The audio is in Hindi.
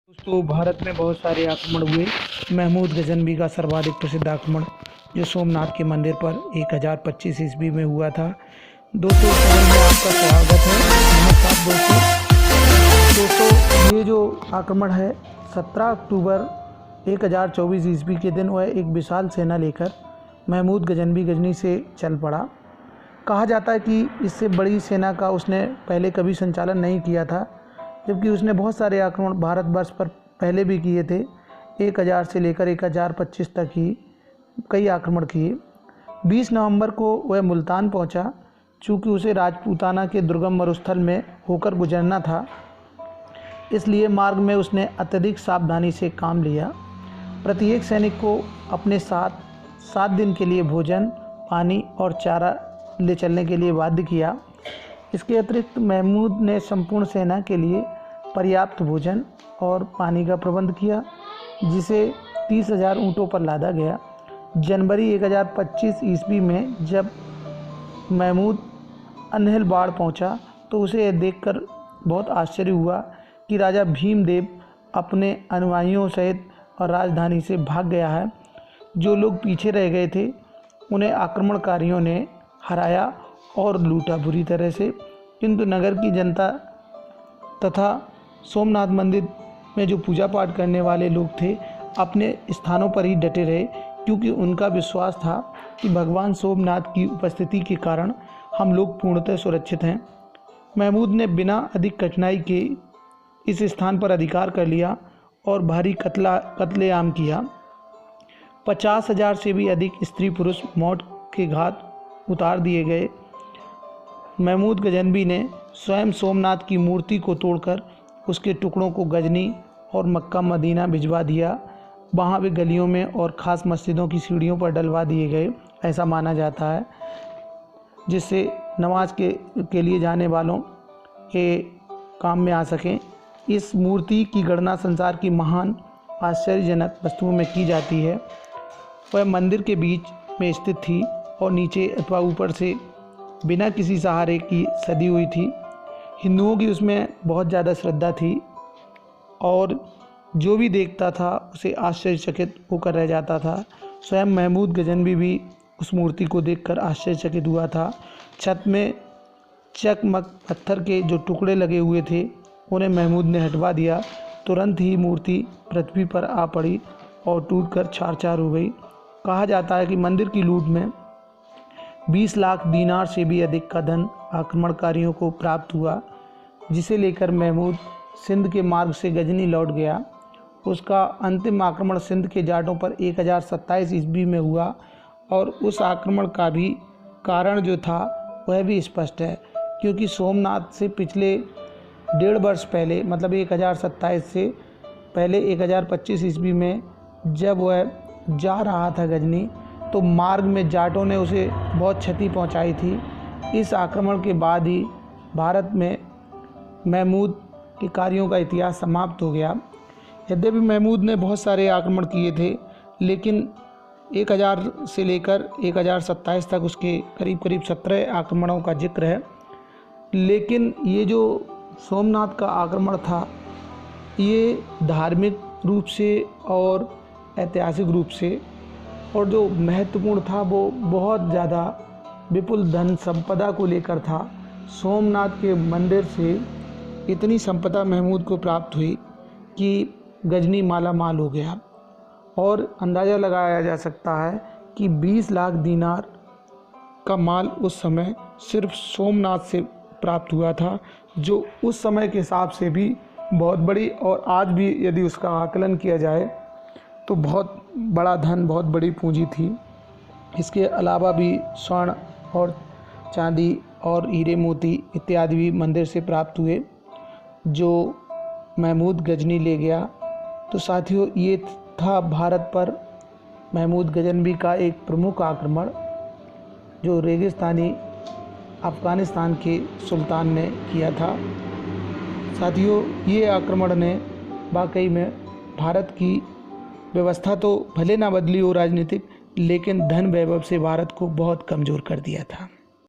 दोस्तों, भारत में बहुत सारे आक्रमण हुए। महमूद गजनवी का सर्वाधिक प्रसिद्ध आक्रमण जो सोमनाथ के मंदिर पर 1025 ईस्वी में हुआ था। दोस्तों, चैनल में आपका स्वागत है। नमस्कार दोस्तों, ये जो आक्रमण है 17 अक्टूबर 1024 ईस्वी के दिन वह एक विशाल सेना लेकर महमूद गजनवी गजनी से चल पड़ा। कहा जाता है कि इससे बड़ी सेना का उसने पहले कभी संचालन नहीं किया था, जबकि उसने बहुत सारे आक्रमण भारतवर्ष पर पहले भी किए थे। 1000 से लेकर 1025 तक ही कई आक्रमण किए। 20 नवंबर को वह मुल्तान पहुंचा। चूँकि उसे राजपूताना के दुर्गम मरुस्थल में होकर गुजरना था, इसलिए मार्ग में उसने अत्यधिक सावधानी से काम लिया। प्रत्येक सैनिक को अपने साथ 7 दिन के लिए भोजन, पानी और चारा ले चलने के लिए बाध्य किया। इसके अतिरिक्त महमूद ने संपूर्ण सेना के लिए पर्याप्त भोजन और पानी का प्रबंध किया, जिसे 30,000 ऊँटों पर लादा गया। जनवरी 1025 ईस्वी में जब महमूद अन्हिलवाड़ पहुंचा, तो उसे यह देखकर बहुत आश्चर्य हुआ कि राजा भीमदेव अपने अनुयायियों सहित और राजधानी से भाग गया है। जो लोग पीछे रह गए थे, उन्हें आक्रमणकारियों ने हराया और लूटा बुरी तरह से। किंतु नगर की जनता तथा सोमनाथ मंदिर में जो पूजा पाठ करने वाले लोग थे, अपने स्थानों पर ही डटे रहे, क्योंकि उनका विश्वास था कि भगवान सोमनाथ की उपस्थिति के कारण हम लोग पूर्णतः सुरक्षित हैं। महमूद ने बिना अधिक कठिनाई के इस स्थान पर अधिकार कर लिया और भारी कत्लेआम किया। 50,000 से भी अधिक स्त्री पुरुष मौत के घाट उतार दिए गए। महमूद गजनवी ने स्वयं सोमनाथ की मूर्ति को तोड़कर उसके टुकड़ों को गजनी और मक्का मदीना भिजवा दिया। वहाँ भी गलियों में और ख़ास मस्जिदों की सीढ़ियों पर डलवा दिए गए, ऐसा माना जाता है, जिससे नमाज के लिए जाने वालों के काम में आ सकें। इस मूर्ति की गणना संसार की महान आश्चर्यजनक वस्तुओं में की जाती है। वह मंदिर के बीच में स्थित थी और नीचे अथवा ऊपर से बिना किसी सहारे की सदी हुई थी। हिंदुओं की उसमें बहुत ज़्यादा श्रद्धा थी और जो भी देखता था उसे आश्चर्यचकित होकर रह जाता था। स्वयं महमूद गजनवी भी उस मूर्ति को देखकर आश्चर्यचकित हुआ था। छत में चकमक पत्थर के जो टुकड़े लगे हुए थे, उन्हें महमूद ने हटवा दिया। तुरंत ही मूर्ति पृथ्वी पर आ पड़ी और टूटकर क्षार हो गई। कहा जाता है कि मंदिर की लूट में 20 लाख दीनार से भी अधिक का धन आक्रमणकारियों को प्राप्त हुआ, जिसे लेकर महमूद सिंध के मार्ग से गजनी लौट गया। उसका अंतिम आक्रमण सिंध के जाटों पर 1027 ईस्वी में हुआ और उस आक्रमण का भी कारण जो था वह भी स्पष्ट है, क्योंकि सोमनाथ से पिछले 1.5 वर्ष पहले, मतलब 1027 से पहले 1025 ईस्वी में जब वह जा रहा था गजनी, तो मार्ग में जाटों ने उसे बहुत क्षति पहुंचाई थी। इस आक्रमण के बाद ही भारत में महमूद के कार्यों का इतिहास समाप्त हो गया। यद्यपि महमूद ने बहुत सारे आक्रमण किए थे, लेकिन 1000 से लेकर 1027 तक उसके करीब 17 आक्रमणों का जिक्र है। लेकिन ये जो सोमनाथ का आक्रमण था, ये धार्मिक रूप से और ऐतिहासिक रूप से, और जो महत्वपूर्ण था वो बहुत ज़्यादा विपुल धन संपदा को लेकर था। सोमनाथ के मंदिर से इतनी संपदा महमूद को प्राप्त हुई कि गजनी माला माल हो गया, और अंदाज़ा लगाया जा सकता है कि 20 लाख दीनार का माल उस समय सिर्फ सोमनाथ से प्राप्त हुआ था, जो उस समय के हिसाब से भी बहुत बड़ी, और आज भी यदि उसका आकलन किया जाए तो बहुत बड़ा धन, बहुत बड़ी पूंजी थी। इसके अलावा भी स्वर्ण और चांदी और हीरे मोती इत्यादि भी मंदिर से प्राप्त हुए, जो महमूद गजनी ले गया। तो साथियों, ये था भारत पर महमूद गजनवी का एक प्रमुख आक्रमण, जो रेगिस्तानी अफ़गानिस्तान के सुल्तान ने किया था। साथियों, ये आक्रमण ने वाकई में भारत की व्यवस्था तो भले ना बदली हो राजनीतिक, लेकिन धन वैभव से भारत को बहुत कमज़ोर कर दिया था।